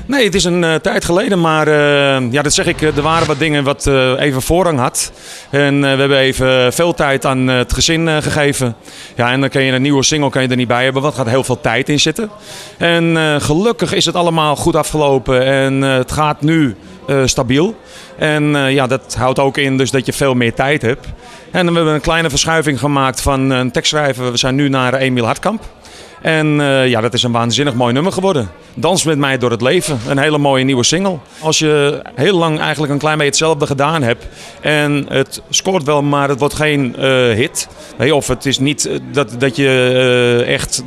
Nee, het is een tijd geleden, maar ja, dat zeg ik, er waren wat dingen wat even voorrang had. En we hebben even veel tijd aan het gezin gegeven. Ja, en dan kan je een nieuwe single er niet bij hebben, want er gaat heel veel tijd in zitten. En gelukkig is het allemaal goed afgelopen en het gaat nu stabiel. En ja, dat houdt ook in dus dat je veel meer tijd hebt. En we hebben een kleine verschuiving gemaakt van een tekstschrijver. We zijn nu naar Emiel Hartkamp. En ja, dat is een waanzinnig mooi nummer geworden. Dans met mij door het leven. Een hele mooie nieuwe single. Als je heel lang eigenlijk een klein beetje hetzelfde gedaan hebt. En het scoort wel, maar het wordt geen hit. Nee, of het is niet dat je echt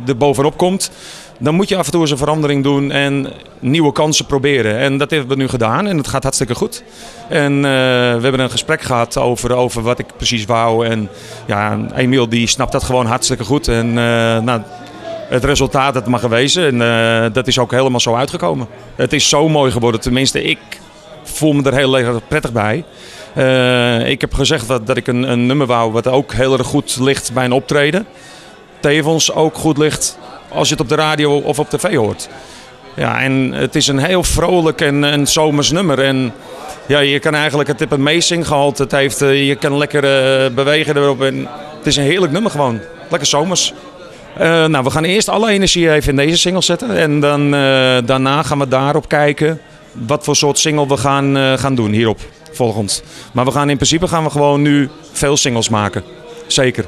er bovenop komt. Dan moet je af en toe eens een verandering doen en nieuwe kansen proberen. En dat hebben we nu gedaan en het gaat hartstikke goed. En we hebben een gesprek gehad over wat ik precies wou. En ja, Emiel die snapt dat gewoon hartstikke goed. En nou, het resultaat dat mag wezen. En dat is ook helemaal zo uitgekomen. Het is zo mooi geworden. Tenminste, ik voel me er heel erg prettig bij. Ik heb gezegd dat ik een nummer wou wat ook heel erg goed ligt bij een optreden. Tevens ook goed ligt als je het op de radio of op tv hoort. Ja, en het is een heel vrolijk en een zomers nummer. En ja, je kan eigenlijk, het heeft een meezinggehalte. Het heeft, je kan lekker bewegen erop. En het is een heerlijk nummer gewoon. Lekker zomers. Nou, we gaan eerst alle energie even in deze single zetten. En dan, daarna gaan we daarop kijken wat voor soort single we gaan doen hierop volgend. Maar in principe gaan we gewoon nu veel singles maken. Zeker.